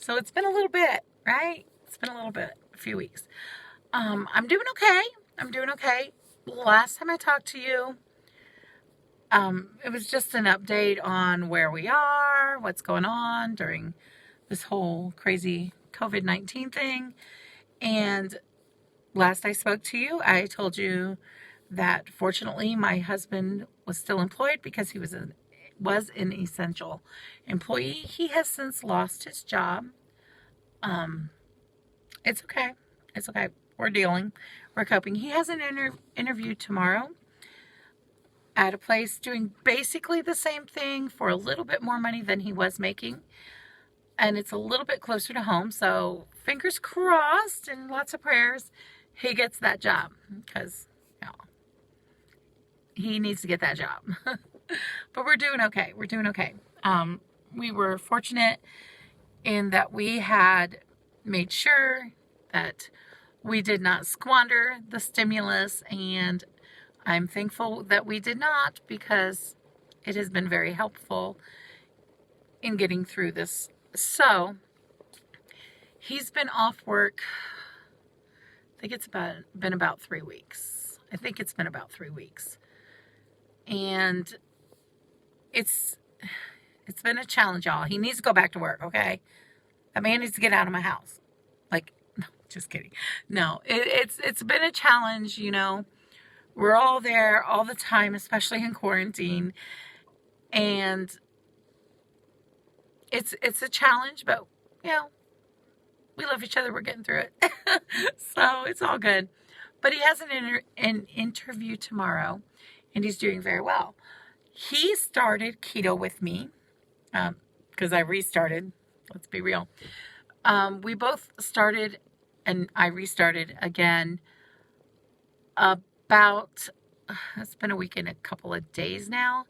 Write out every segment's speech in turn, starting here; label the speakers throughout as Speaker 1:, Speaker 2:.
Speaker 1: So it's been a little bit, right? It's been a little bit, a few weeks. I'm doing okay. I'm doing okay. Last time I talked to you, it was just an update on where we are, what's going on during this whole crazy COVID-19 thing. And last I spoke to you, I told you that fortunately my husband was still employed because he was an essential employee. He has since lost his job. Um, it's okay. It's okay. We're dealing. We're coping. He has an interview tomorrow at a place doing basically the same thing for a little bit more money than he was making. And it's a little bit closer to home. So fingers crossed and lots of prayers he gets that job because he needs to get that job. But we're doing okay. We're doing okay. We were fortunate in that we had made sure that we did not squander the stimulus, and I'm thankful that we did not because it has been very helpful in getting through this. So he's been off work. I think it's been about 3 weeks. I think it's been about 3 weeks. And it's been a challenge, y'all. He needs to go back to work, okay? That man needs to get out of my house. Like, no, just kidding. No, it's been a challenge, you know. We're all there all the time, especially in quarantine. And it's a challenge, but you know, we love each other. We're getting through it. So it's all good. But he has an interview tomorrow, and he's doing very well. He started keto with me because I restarted. Let's be real. We both started, and I restarted again about, it's been a week and a couple of days now.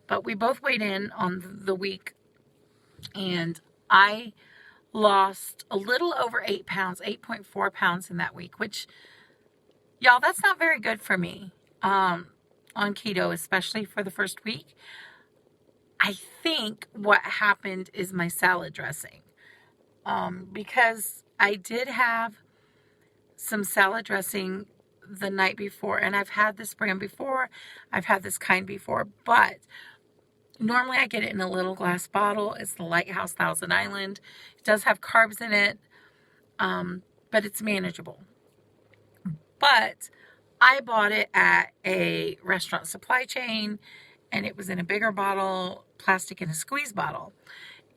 Speaker 1: But we both weighed in on the week, and I lost a little over 8 pounds, 8.4 pounds in that week, which, y'all, that's not very good for me on keto, especially for the first week. I think what happened is my salad dressing. Because I did have some salad dressing the night before, and I've had this brand before, I've had this kind before, but normally I get it in a little glass bottle. It's the Lighthouse Thousand Island. It does have carbs in it, but it's manageable. But I bought it at a restaurant supply chain, and it was in a bigger bottle, plastic in a squeeze bottle.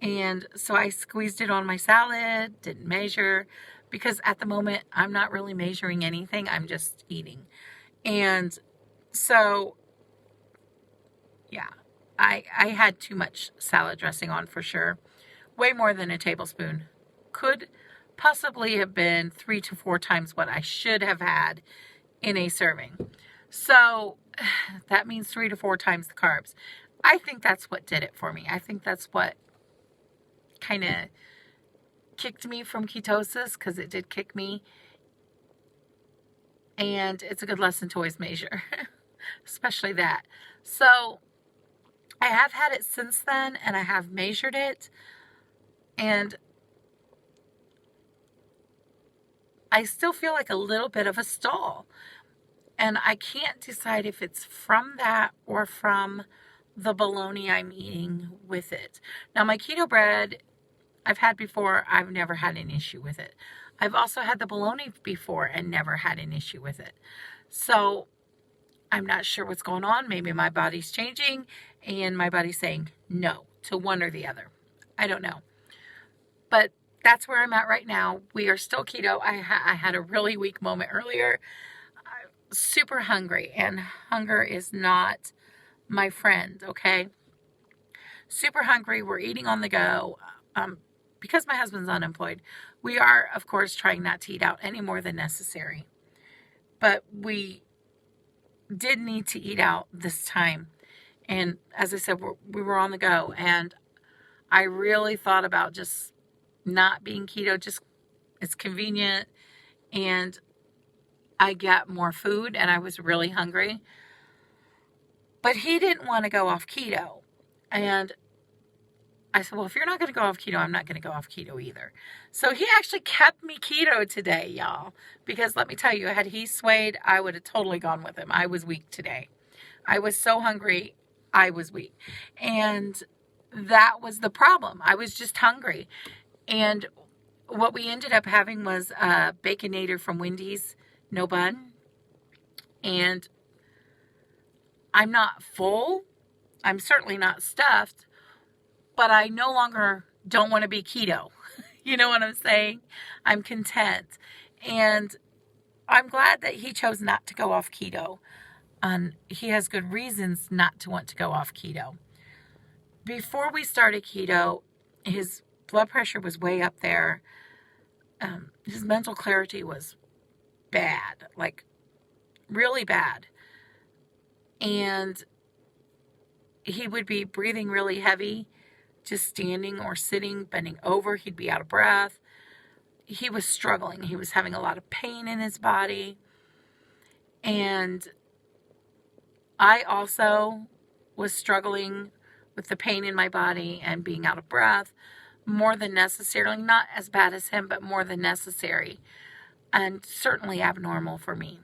Speaker 1: And so I squeezed it on my salad, didn't measure, because at the moment I'm not really measuring anything. I'm just eating. And so, yeah, I had too much salad dressing on for sure. Way more than a tablespoon. Could possibly have been 3 to 4 times what I should have had in a serving. So that means 3 to 4 times the carbs. I think that's what did it for me. I think that's what kind of kicked me from ketosis, because it did kick me. And it's a good lesson to always measure, especially that. So I have had it since then, and I have measured it, and I still feel like a little bit of a stall. And I can't decide if it's from that or from the bologna I'm eating with it. Now, my keto bread I've had before. I've never had an issue with it. I've also had the bologna before and never had an issue with it. So I'm not sure what's going on. Maybe my body's changing and my body's saying no to one or the other. I don't know. But that's where I'm at right now. We are still keto. I had a really weak moment earlier. I'm super hungry, and hunger is not my friend, okay? Super hungry. We're eating on the go. Because my husband's unemployed, we are, of course, trying not to eat out any more than necessary. But we did need to eat out this time. And as I said, we were on the go. And I really thought about just not being keto. Just, it's convenient. And I get more food, and I was really hungry. But he didn't want to go off keto. And I said, well, if you're not going to go off keto, I'm not going to go off keto either. So he actually kept me keto today, y'all. Because let me tell you, had he swayed, I would have totally gone with him. I was weak today. I was so hungry, I was weak. And that was the problem. I was just hungry. And what we ended up having was a Baconator from Wendy's, no bun. And I'm not full. I'm certainly not stuffed. But I no longer don't want to be keto. You know what I'm saying? I'm content. And I'm glad that he chose not to go off keto. He has good reasons not to want to go off keto. Before we started keto, his blood pressure was way up there. His mental clarity was bad, like really bad. And he would be breathing really heavy, just standing or sitting, bending over. He'd be out of breath. He was struggling. He was having a lot of pain in his body. And I also was struggling with the pain in my body and being out of breath more than necessarily, not as bad as him, but more than necessary, and certainly abnormal for me.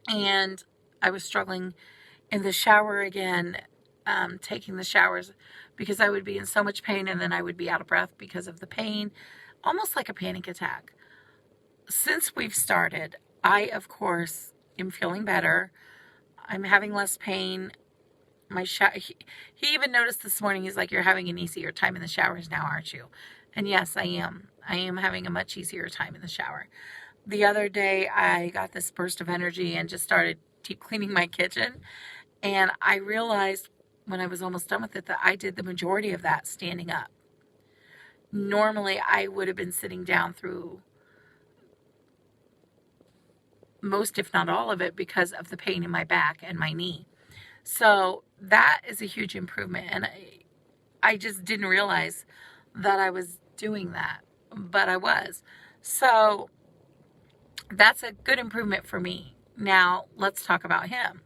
Speaker 1: And I was struggling in the shower again, taking the showers, because I would be in so much pain and then I would be out of breath because of the pain, almost like a panic attack. Since we've started, I, of course, am feeling better. I'm having less pain. He even noticed this morning, he's like, you're having an easier time in the showers now, aren't you? And yes, I am. I am having a much easier time in the shower. The other day, I got this burst of energy and just started deep cleaning my kitchen. And I realized when I was almost done with it that I did the majority of that standing up. Normally, I would have been sitting down through most, if not all of it, because of the pain in my back and my knee. So that is a huge improvement. And I just didn't realize that I was doing that, but I was. So that's a good improvement for me. Now, let's talk about him.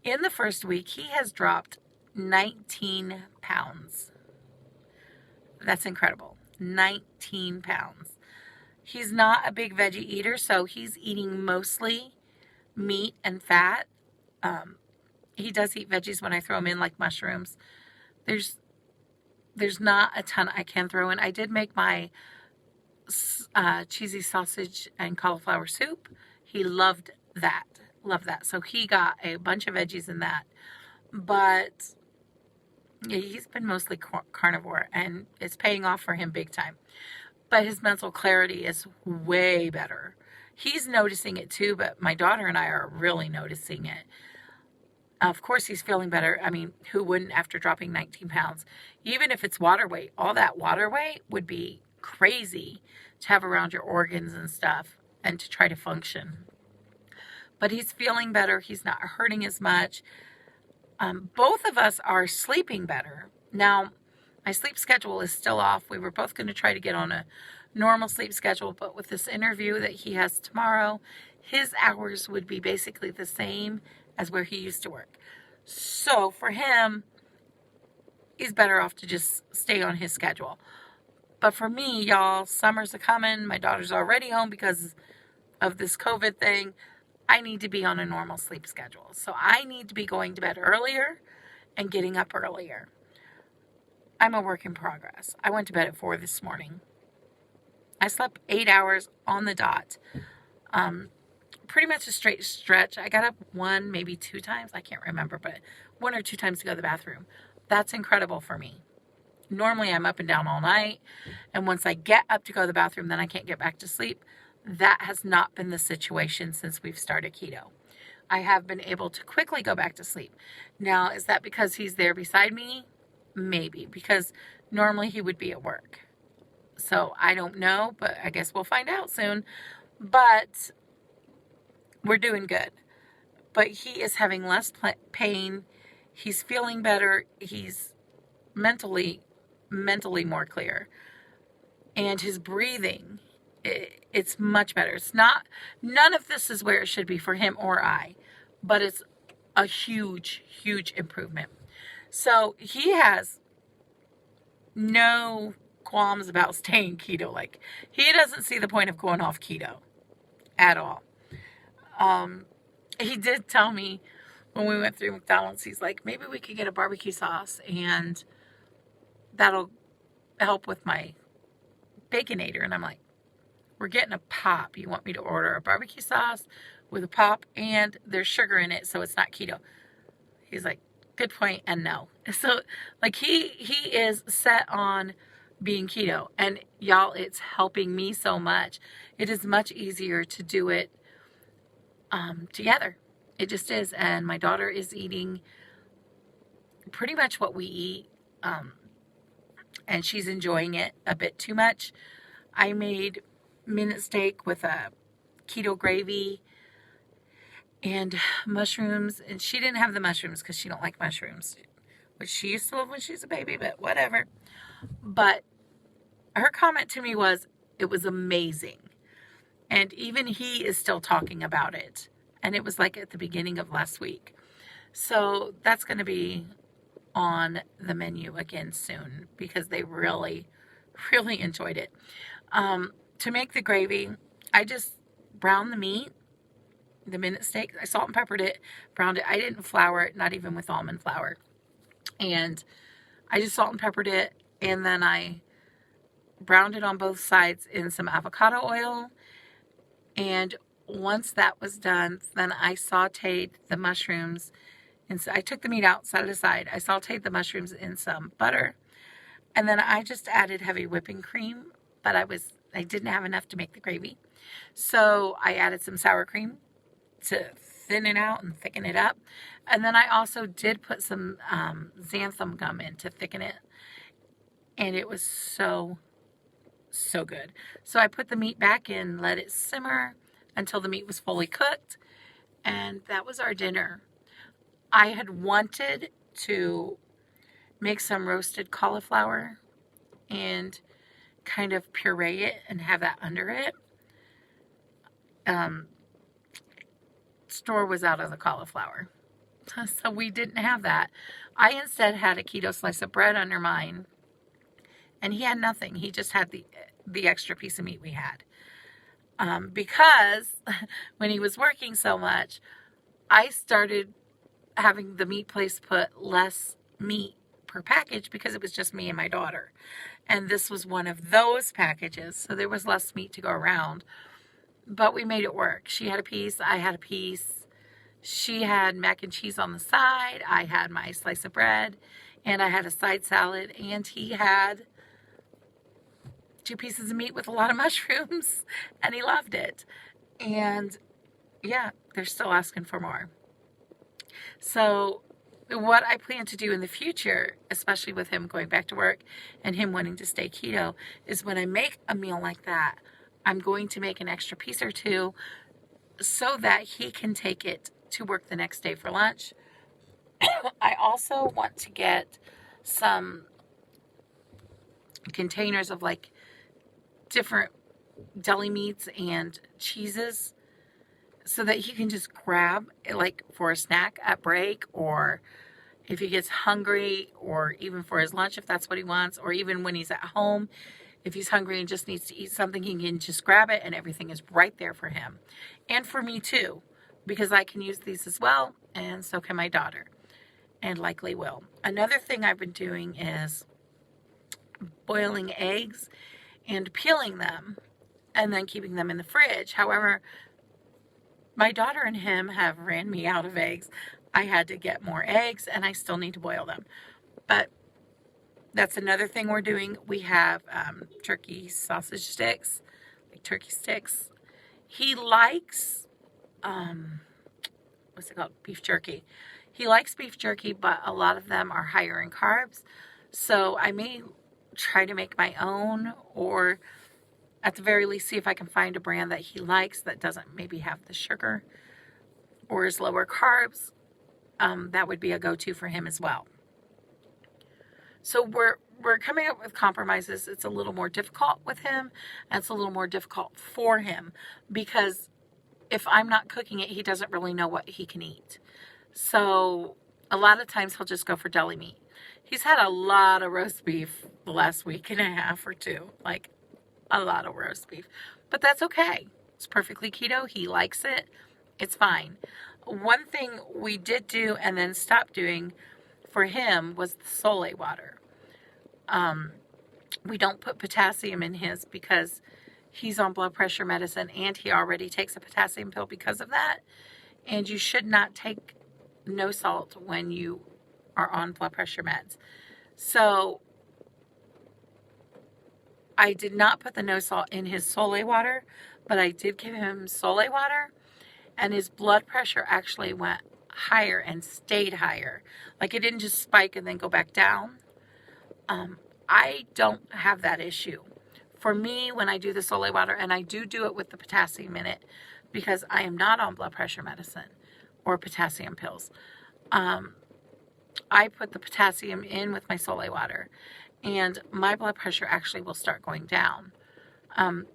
Speaker 1: In the first week, he has dropped 19 pounds. That's incredible. 19 pounds. He's not a big veggie eater, so he's eating mostly meat and fat. He does eat veggies when I throw him in, like mushrooms. There's not a ton I can throw in. I did make my cheesy sausage and cauliflower soup. He loved that. So he got a bunch of veggies in that. But yeah, he's been mostly carnivore, and it's paying off for him big time. But his mental clarity is way better. He's noticing it too, but my daughter and I are really noticing it. Of course, he's feeling better. I mean, who wouldn't after dropping 19 pounds? Even if it's water weight, all that water weight would be crazy to have around your organs and stuff and to try to function. But he's feeling better. He's not hurting as much. Both of us are sleeping better. Now, my sleep schedule is still off. We were both going to try to get on a normal sleep schedule, but with this interview that he has tomorrow, his hours would be basically the same as where he used to work. So for him, he's better off to just stay on his schedule. But for me, y'all, summer's a-coming. My daughter's already home because of this COVID thing. I need to be on a normal sleep schedule. So I need to be going to bed earlier and getting up earlier. I'm a work in progress. I went to bed at 4 this morning. I slept 8 hours on the dot. Pretty much a straight stretch. I got up 1, maybe 2 times. I can't remember, but 1 or 2 times to go to the bathroom. That's incredible for me. Normally, I'm up and down all night. And once I get up to go to the bathroom, then I can't get back to sleep. That has not been the situation since we've started keto. I have been able to quickly go back to sleep. Now, is that because he's there beside me? Maybe, because normally he would be at work. So I don't know, but I guess we'll find out soon. But we're doing good. But he is having less pain. He's feeling better. He's mentally more clear. And his breathing, it's much better. It's not, none of this is where it should be for him or I, but it's a huge, huge improvement. So he has no qualms about staying keto. Like, he doesn't see the point of going off keto at all. He did tell me when we went through McDonald's, he's like, maybe we could get a barbecue sauce and that'll help with my Baconator. And I'm like, we're getting a pop. You want me to order a barbecue sauce with a pop and there's sugar in it, so it's not keto. He's like, good point, and no. So, like, he is set on being keto. And y'all, it's helping me so much. It is much easier to do it together. It just is. And my daughter is eating pretty much what we eat. And she's enjoying it a bit too much. I made minute steak with a keto gravy and mushrooms, and she didn't have the mushrooms because she don't like mushrooms, which she used to love when she was a baby, but whatever. But her comment to me was, it was amazing. And even he is still talking about it. And it was like at the beginning of last week. So that's going to be on the menu again soon because they really, really enjoyed it. To make the gravy, I just browned the meat, the minute steak. I salt and peppered it, browned it. I didn't flour it, not even with almond flour. And I just salt and peppered it, and then I browned it on both sides in some avocado oil. And once that was done, then I sauteed the mushrooms. And so I took the meat out side to side. I sauteed the mushrooms in some butter. And then I just added heavy whipping cream, but I didn't have enough to make the gravy. So I added some sour cream to thin it out and thicken it up. And then I also did put some xanthan gum in to thicken it. And it was so good. So I put the meat back in, let it simmer until the meat was fully cooked. And that was our dinner. I had wanted to make some roasted cauliflower and kind of puree it and have that under it. Store was out of the cauliflower. So we didn't have that. I instead had a keto slice of bread under mine. And he had nothing. He just had the extra piece of meat we had. Because when he was working so much, I started having the meat place put less meat per package because it was just me and my daughter. And this was one of those packages. So there was less meat to go around. But we made it work. She had a piece. I had a piece. She had mac and cheese on the side. I had my slice of bread. And I had a side salad. And he had 2 pieces of meat with a lot of mushrooms. And he loved it. And yeah, they're still asking for more. So what I plan to do in the future, especially with him going back to work and him wanting to stay keto, is when I make a meal like that, I'm going to make an extra piece or two so that he can take it to work the next day for lunch. I also want to get some containers of like different deli meats and cheeses so that he can just grab it like for a snack at break, or if he gets hungry, or even for his lunch if that's what he wants, or even when he's at home, if he's hungry and just needs to eat something, he can just grab it and everything is right there for him. And for me too, because I can use these as well, and so can my daughter, and likely will. Another thing I've been doing is boiling eggs and peeling them and then keeping them in the fridge. However, my daughter and him have ran me out of eggs. I had to get more eggs, and I still need to boil them. But that's another thing we're doing. We have turkey sausage sticks, like turkey sticks. He likes, what's it called? Beef jerky. He likes beef jerky, but a lot of them are higher in carbs. So I may try to make my own, or at the very least see if I can find a brand that he likes that doesn't maybe have the sugar or is lower carbs. That would be a go-to for him as well. So we're coming up with compromises. It's a little more difficult with him, and it's a little more difficult for him because if I'm not cooking it, he doesn't really know what he can eat. So a lot of times he'll just go for deli meat. He's had a lot of roast beef the last week and a half or two. Like a lot of roast beef. But that's okay. It's perfectly keto. He likes it. It's fine. One thing we did do and then stopped doing for him was the Sole water. We don't put potassium in his because he's on blood pressure medicine and he already takes a potassium pill because of that. And you should not take no salt when you are on blood pressure meds. So I did not put the no salt in his Sole water, but I did give him Sole water, and his blood pressure actually went higher and stayed higher. Like it didn't just spike and then go back down. I don't have that issue. For me, when I do the Sole water, and I do it with the potassium in it, because I am not on blood pressure medicine or potassium pills. I put the potassium in with my Sole water, and my blood pressure actually will start going down.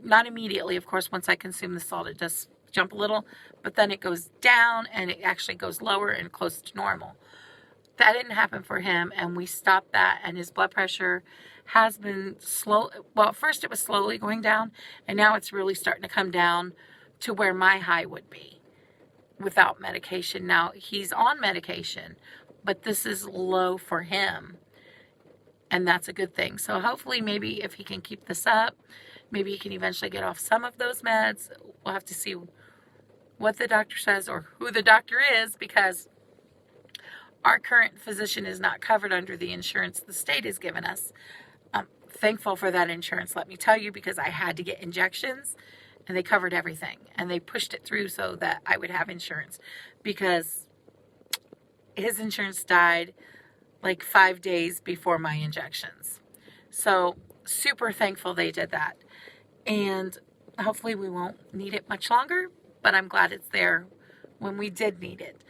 Speaker 1: Not immediately, of course. Once I consume the salt, it does jump a little, but then it goes down and it actually goes lower and close to normal. That didn't happen for him, and we stopped that, and his blood pressure has been slow. Well, at first it was slowly going down, and now it's really starting to come down to where my high would be without medication. Now, he's on medication, but this is low for him, and that's a good thing. So hopefully maybe if he can keep this up, maybe he can eventually get off some of those meds. We'll have to see what the doctor says or who the doctor is, because our current physician is not covered under the insurance the state has given us. I'm thankful for that insurance, let me tell you, because I had to get injections, and they covered everything, and they pushed it through so that I would have insurance, because his insurance died like 5 days before my injections. So super thankful they did that, and hopefully we won't need it much longer, but I'm glad it's there when we did need it.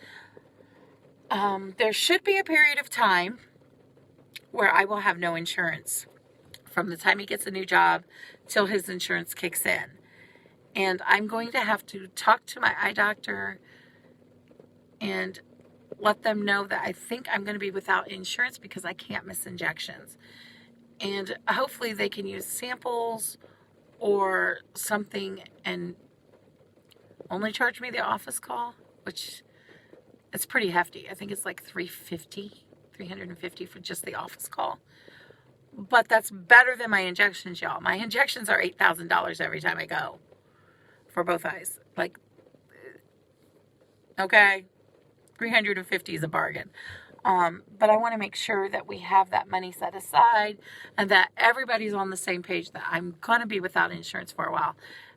Speaker 1: There should be a period of time where I will have no insurance from the time he gets a new job till his insurance kicks in. And I'm going to have to talk to my eye doctor and let them know that I think I'm going to be without insurance because I can't miss injections. And hopefully they can use samples or something and only charge me the office call, which it's pretty hefty. I think it's like $350 for just the office call. But that's better than my injections, y'all. My injections are $8,000 every time I go for both eyes. Like, okay, $350 is a bargain. But I want to make sure that we have that money set aside and that everybody's on the same page that I'm going to be without insurance for a while.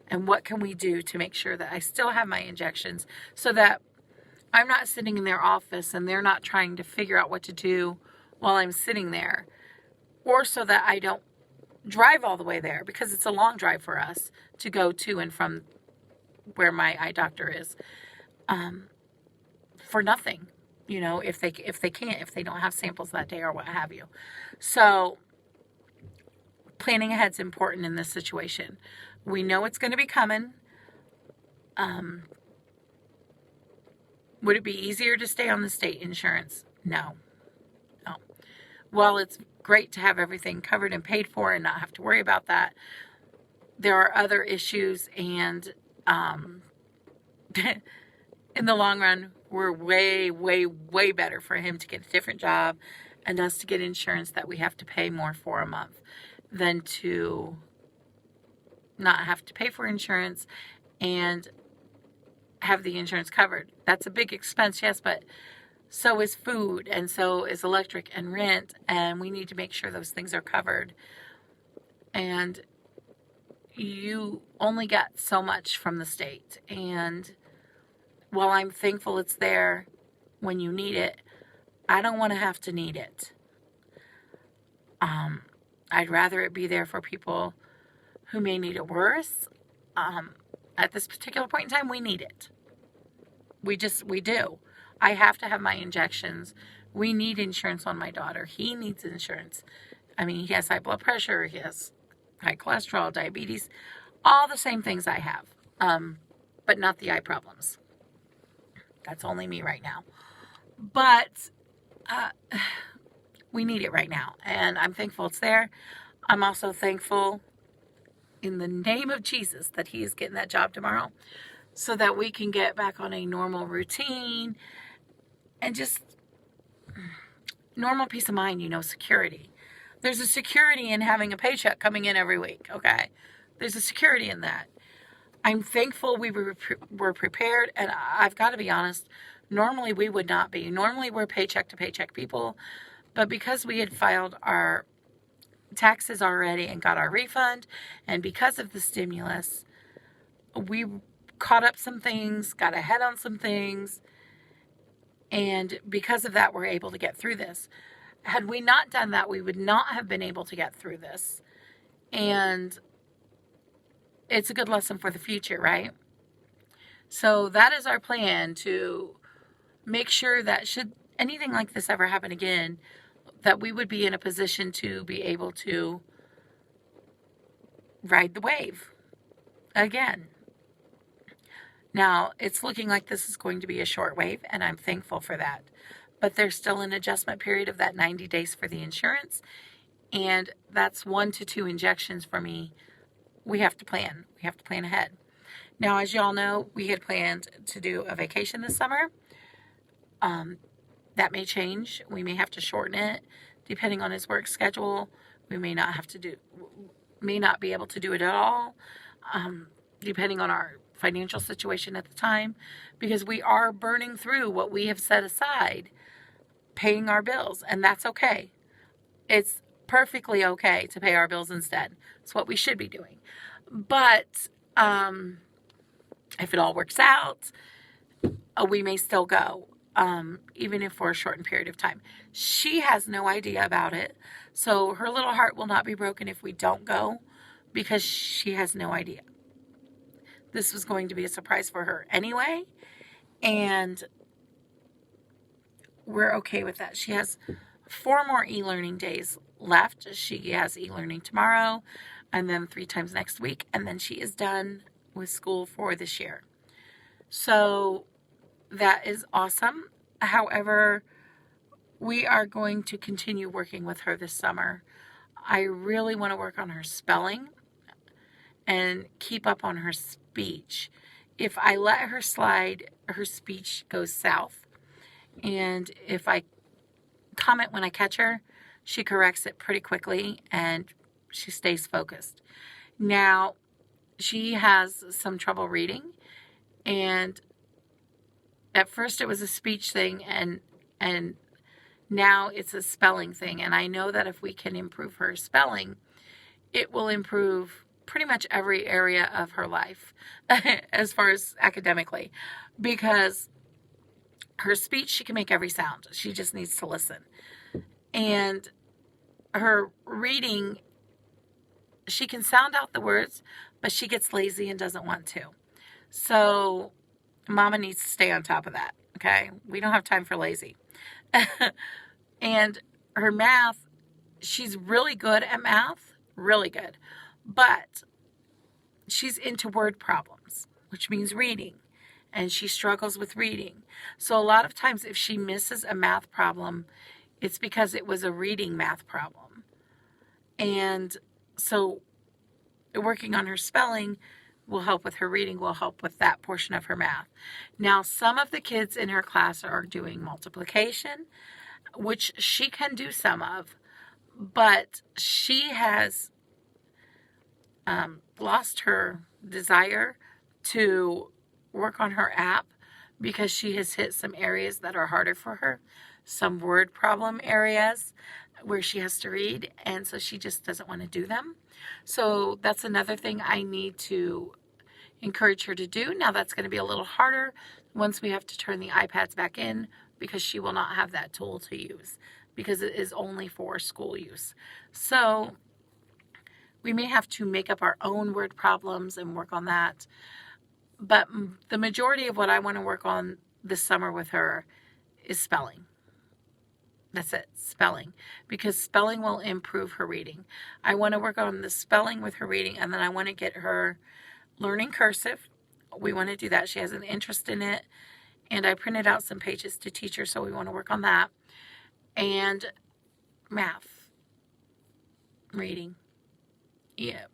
Speaker 1: And what can we do to make sure that I still have my injections so that I'm not sitting in their office and they're not trying to figure out what to do while I'm sitting there, or so that I don't drive all the way there, because it's a long drive for us to go to and from where my eye doctor is, for nothing, you know, if they don't have samples that day or what have you. So planning ahead's important in this situation. We know it's going to be coming. Would it be easier to stay on the state insurance? No. Well, it's great to have everything covered and paid for and not have to worry about that. There are other issues, and in the long run, we're way, way, way better for him to get a different job and us to get insurance that we have to pay more for a month than to not have to pay for insurance and have the insurance covered. That's a big expense, yes, but so is food, and so is electric and rent, and we need to make sure those things are covered. And you only get so much from the state, and while I'm thankful it's there when you need it, I don't want to have to need it. I'd rather it be there for people who may need it worse. At this particular point in time, we need it. We do. I have to have my injections. We need insurance on my daughter. He needs insurance. I mean, he has high blood pressure. He has high cholesterol, diabetes, all the same things I have, but not the eye problems. That's only me right now. But we need it right now, and I'm thankful it's there. I'm also thankful in the name of Jesus that he is getting that job tomorrow so that we can get back on a normal routine and just normal peace of mind, security. There's a security in having a paycheck coming in every week, okay? There's a security in that. I'm thankful we were prepared, and I've got to be honest, normally we would not be. Normally we're paycheck to paycheck people, but because we had filed our taxes already and got our refund, and because of the stimulus, we caught up some things, got ahead on some things, and because of that, we're able to get through this. Had we not done that, we would not have been able to get through this. And it's a good lesson for the future, right? So that is our plan, to make sure that should anything like this ever happen again, that we would be in a position to be able to ride the wave again. Now, it's looking like this is going to be a short wave, and I'm thankful for that. But there's still an adjustment period of that 90 days for the insurance, and that's 1 to 2 injections for me. We have to plan. We have to plan ahead. Now, as y'all know, we had planned to do a vacation this summer. That may change. We may have to shorten it depending on his work schedule. We may not be able to do it at all, depending on our financial situation at the time, because we are burning through what we have set aside, paying our bills, and that's okay. It's perfectly okay to pay our bills instead. It's what we should be doing. But if it all works out, we may still go, even if for a shortened period of time. She has no idea about it, so her little heart will not be broken if we don't go, because she has no idea. This was going to be a surprise for her anyway, and we're okay with that. She has 4 more e-learning days left. She has e-learning tomorrow, and then 3 times next week, and then she is done with school for this year. So that is awesome. However, we are going to continue working with her this summer. I really want to work on her spelling and keep up on her speech. If I let her slide, her speech goes south. And if I comment when I catch her, she corrects it pretty quickly and she stays focused. Now, she has some trouble reading, and at first it was a speech thing, and now it's a spelling thing. And I know that if we can improve her spelling, it will improve pretty much every area of her life as far as academically, because her speech, she can make every sound. She just needs to listen. And her reading, she can sound out the words, but she gets lazy and doesn't want to. So Mama needs to stay on top of that, okay? We don't have time for lazy. And her math, she's really good at math, really good. But she's into word problems, which means reading. And she struggles with reading. So a lot of times if she misses a math problem, it's because it was a reading math problem. And so working on her spelling will help with her reading, will help with that portion of her math. Now, some of the kids in her class are doing multiplication, which she can do some of, but she has lost her desire to work on her app because she has hit some areas that are harder for her, some word problem areas where she has to read, and so she just doesn't want to do them. So that's another thing I need to encourage her to do. Now that's going to be a little harder once we have to turn the iPads back in, because she will not have that tool to use because it is only for school use. So we may have to make up our own word problems and work on that. But the majority of what I want to work on this summer with her is spelling. That's it, spelling. Because spelling will improve her reading. I want to work on the spelling with her reading, and then I want to get her learning cursive. We want to do that. She has an interest in it. And I printed out some pages to teach her, so we want to work on that. And math, reading. Yeah,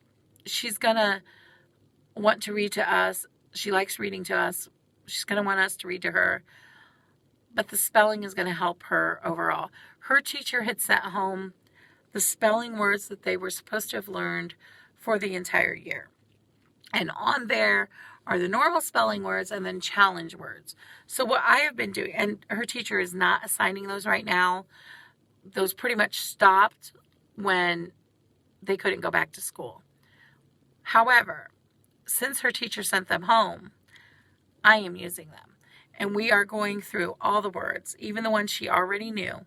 Speaker 1: she's going to want to read to us. She likes reading to us. She's going to want us to read to her. But the spelling is going to help her overall. Her teacher had sent home the spelling words that they were supposed to have learned for the entire year. And on there are the normal spelling words and then challenge words. So what I have been doing, and her teacher is not assigning those right now. Those pretty much stopped when they couldn't go back to school. However, since her teacher sent them home, I am using them. And we are going through all the words, even the ones she already knew.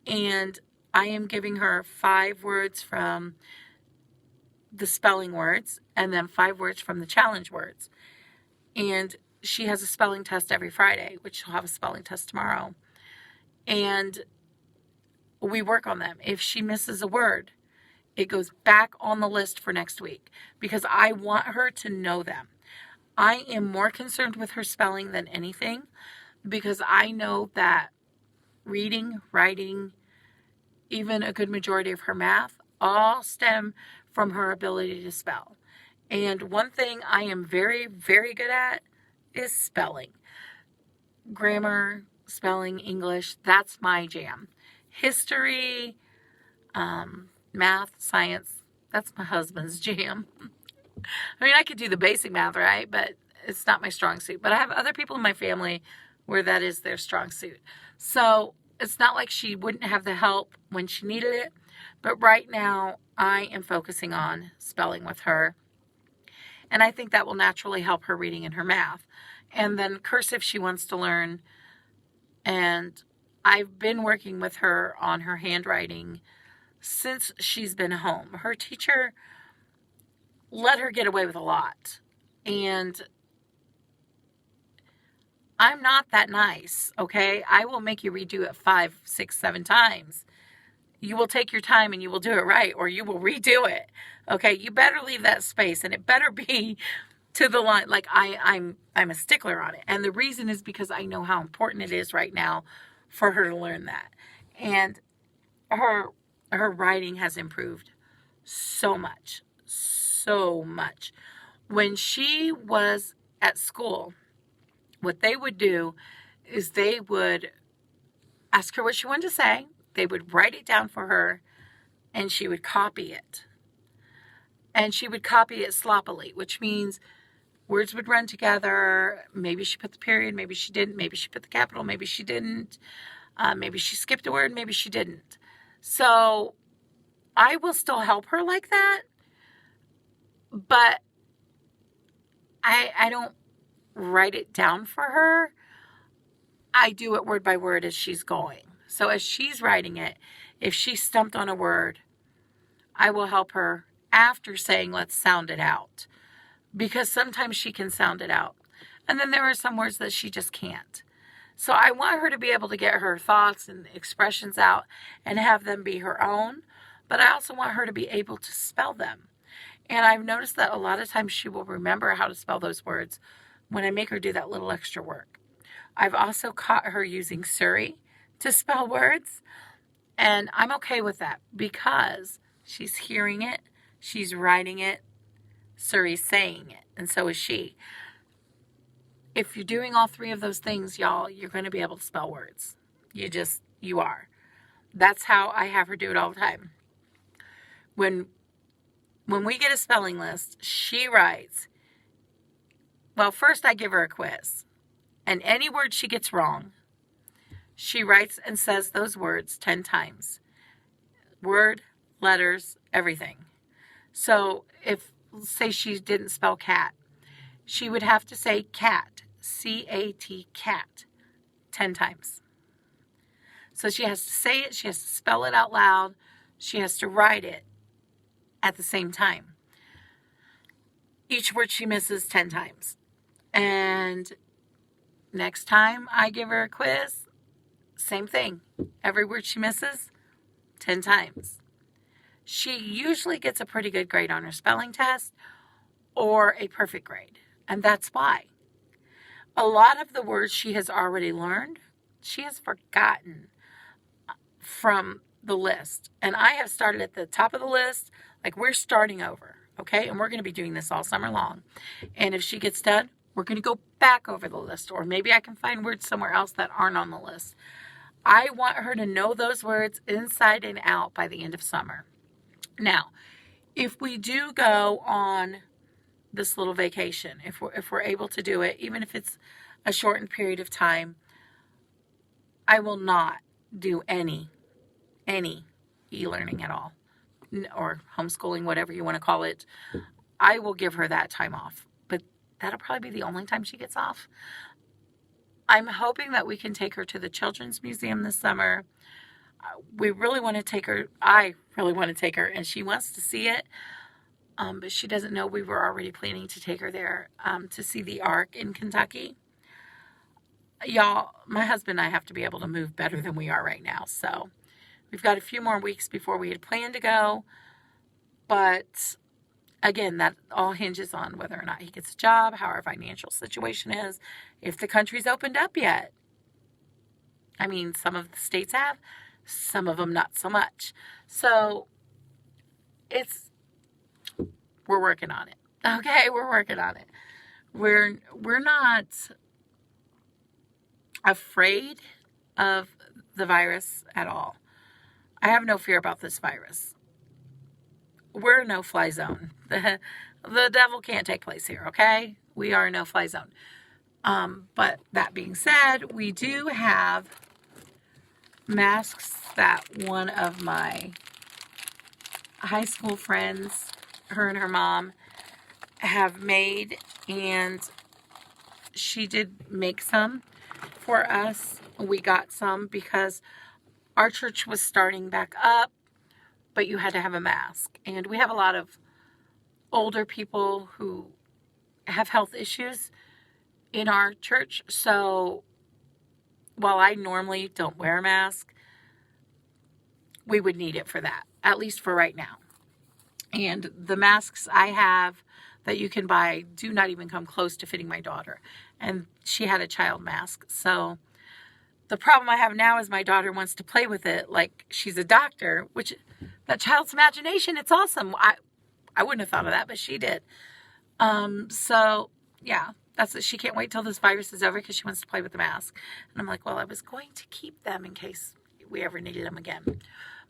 Speaker 1: And I am giving her 5 words from the spelling words and then 5 words from the challenge words. And she has a spelling test every Friday, which she'll have a spelling test tomorrow. And we work on them. If she misses a word, it goes back on the list for next week because I want her to know them. I am more concerned with her spelling than anything because I know that reading, writing, even a good majority of her math all stem from her ability to spell. And one thing I am very, very good at is spelling. Grammar, spelling, English, that's my jam. History, math, science, that's my husband's jam. I mean, I could do the basic math, right? But it's not my strong suit. But I have other people in my family where that is their strong suit. So it's not like she wouldn't have the help when she needed it. But right now, I am focusing on spelling with her. And I think that will naturally help her reading and her math. And then cursive she wants to learn. And I've been working with her on her handwriting since she's been home. Her teacher let her get away with a lot. And I'm not that nice, okay? I will make you redo it 5, 6, 7 times. You will take your time and you will do it right, or you will redo it, okay? You better leave that space, and it better be to the line. Like I'm a stickler on it. And the reason is because I know how important it is right now for her to learn that. And her writing has improved so much. So much. When she was at school, what they would do is they would ask her what she wanted to say. They would write it down for her, and she would copy it. And she would copy it sloppily, which means words would run together. Maybe she put the period, maybe she didn't. Maybe she put the capital, maybe she didn't. Maybe she skipped a word, maybe she didn't. So I will still help her like that. But I don't write it down for her. I do it word by word as she's going. So as she's writing it, if she's stumped on a word, I will help her after saying, let's sound it out. Because sometimes she can sound it out. And then there are some words that she just can't. So I want her to be able to get her thoughts and expressions out and have them be her own. But I also want her to be able to spell them. And I've noticed that a lot of times she will remember how to spell those words when I make her do that little extra work. I've also caught her using Surrey to spell words. And I'm okay with that because she's hearing it, she's writing it, Surrey's saying it, and so is she. If you're doing all 3 of those things, y'all, you're going to be able to spell words. You are. That's how I have her do it all the time. When we get a spelling list, she writes, well, first I give her a quiz. And any word she gets wrong, she writes and says those words 10 times. Word, letters, everything. So if, say she didn't spell cat, she would have to say cat, C-A-T, cat, 10 times. So she has to say it, she has to spell it out loud, she has to write it at the same time. Each word she misses 10 times. And next time I give her a quiz, same thing. Every word she misses, 10 times. She usually gets a pretty good grade on her spelling test or a perfect grade. And that's why. A lot of the words she has already learned, she has forgotten from the list. And I have started at the top of the list, Like, we're starting over, okay? And we're going to be doing this all summer long. And if she gets done, we're going to go back over the list. Or maybe I can find words somewhere else that aren't on the list. I want her to know those words inside and out by the end of summer. Now, if we do go on this little vacation, if we're able to do it, even if it's a shortened period of time, I will not do any e-learning at all, or homeschooling, whatever you want to call it. I will give her that time off, but that'll probably be the only time she gets off. I'm hoping that we can take her to the Children's Museum this summer. We really want to take her. I really want to take her, and she wants to see it. But she doesn't know we were already planning to take her there to see the Ark in Kentucky. Y'all, my husband and I have to be able to move better than we are right now. So we've got a few more weeks before we had planned to go. But again, that all hinges on whether or not he gets a job, how our financial situation is, if the country's opened up yet. I mean, some of the states have, some of them not so much. So we're working on it. Okay, we're working on it. We're not afraid of the virus at all. I have no fear about this virus. We're a no-fly zone. The devil can't take place here, okay? We are a no-fly zone. But that being said, we do have masks that one of my high school friends, her and her mom, have made, and she did make some for us. We got some because our church was starting back up, but you had to have a mask. And we have a lot of older people who have health issues in our church. So while I normally don't wear a mask, we would need it for that, at least for right now. And the masks I have that you can buy do not even come close to fitting my daughter. And she had a child mask. So the problem I have now is my daughter wants to play with it like she's a doctor, which that child's imagination, it's awesome. I wouldn't have thought of that, but she did. So yeah, she can't wait till this virus is over because she wants to play with the mask. And I'm like, well, I was going to keep them in case we ever needed them again.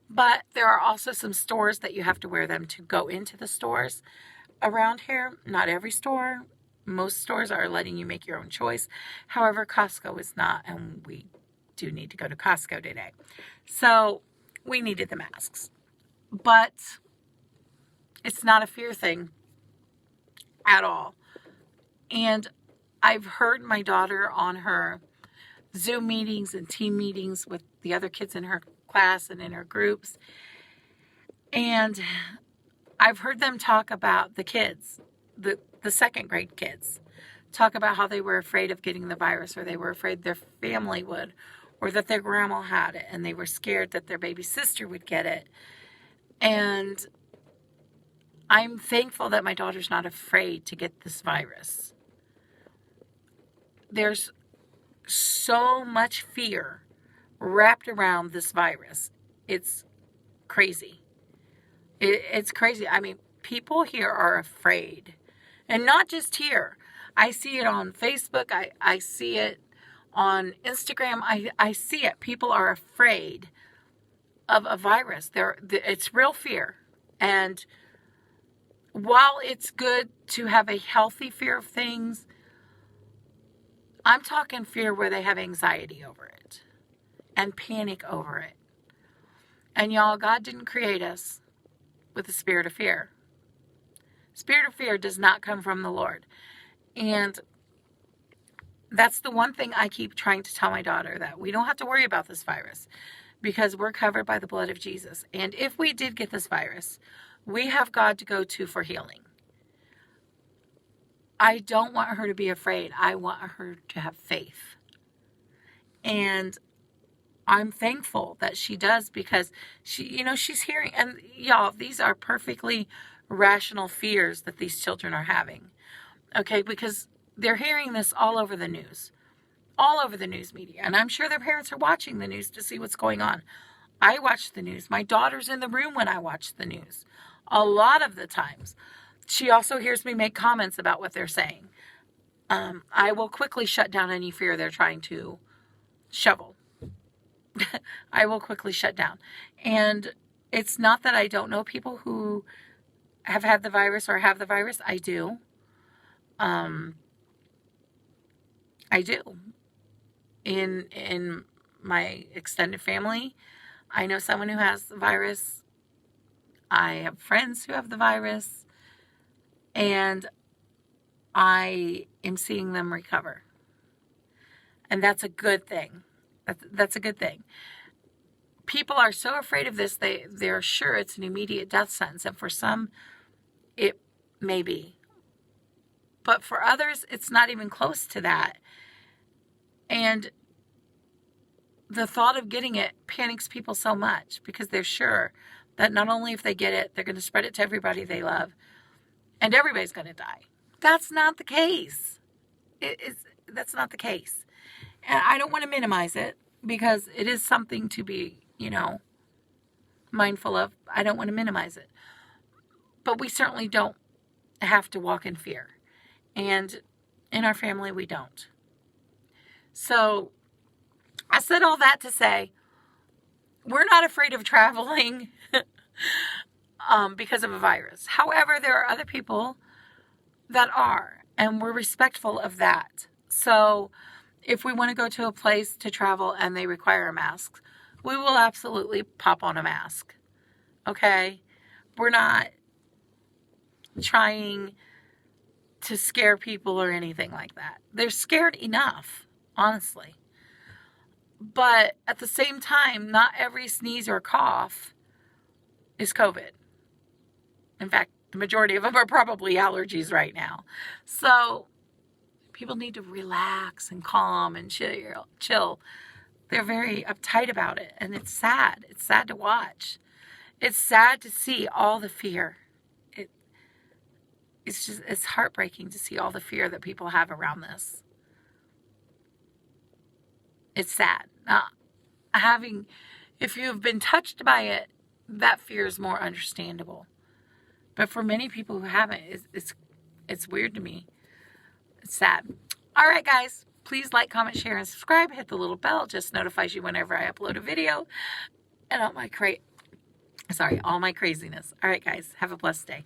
Speaker 1: But there are also some stores that you have to wear them to go into the stores around here. Not every store. Most stores are letting you make your own choice. However, Costco is not, and we do need to go to Costco today. So we needed the masks. But it's not a fear thing at all. And I've heard my daughter on her Zoom meetings and team meetings with the other kids in her class and in her groups. And I've heard them talk about the kids, the second grade kids, talk about how they were afraid of getting the virus, or they were afraid their family would, or that their grandma had it, and they were scared that their baby sister would get it. And I'm thankful that my daughter's not afraid to get this virus. There's so much fear wrapped around this virus. It's crazy. It's crazy. I mean, people here are afraid. And not just here. I see it on Facebook. I see it on Instagram. I see it. People are afraid of a virus. It's real fear. And while it's good to have a healthy fear of things, I'm talking fear where they have anxiety over it and panic over it. And y'all, God didn't create us with a spirit of fear. Spirit of fear does not come from the Lord. And that's the one thing I keep trying to tell my daughter, that we don't have to worry about this virus because we're covered by the blood of Jesus. And if we did get this virus, we have God to go to for healing. I don't want her to be afraid. I want her to have faith. And I'm thankful that she does, because she's hearing, and y'all, these are perfectly rational fears that these children are having. Okay, because they're hearing this all over the news media. And I'm sure their parents are watching the news to see what's going on. I watch the news. My daughter's in the room when I watch the news a lot of the times. She also hears me make comments about what they're saying. I will quickly shut down any fear they're trying to shovel. I will quickly shut down. And it's not that I don't know people who have had the virus or have the virus. I do. I do. In my extended family, I know someone who has the virus. I have friends who have the virus. And I am seeing them recover. And that's a good thing. That's a good thing. People are so afraid of this, they're sure it's an immediate death sentence. And for some, it may be. But for others, it's not even close to that. And the thought of getting it panics people so much because they're sure that not only if they get it, they're going to spread it to everybody they love and everybody's going to die. That's not the case. That's not the case. And I don't want to minimize it because it is something to be, mindful of. I don't want to minimize it. But we certainly don't have to walk in fear. And in our family, we don't. So I said all that to say we're not afraid of traveling because of a virus. However, there are other people that are, and we're respectful of that. So if we want to go to a place to travel and they require a mask, we will absolutely pop on a mask. Okay? We're not trying to scare people or anything like that. They're scared enough, honestly. But at the same time, not every sneeze or cough is COVID. In fact, the majority of them are probably allergies right now. So people need to relax and calm and chill. They're very uptight about it. And it's sad. It's sad to watch. It's sad to see all the fear. It's heartbreaking to see all the fear that people have around this. It's sad. Now, if you've been touched by it, that fear is more understandable. But for many people who haven't, it's weird to me. It's sad. All right, guys. Please like, comment, share, and subscribe. Hit the little bell. It just notifies you whenever I upload a video. And all my craziness. All right, guys. Have a blessed day.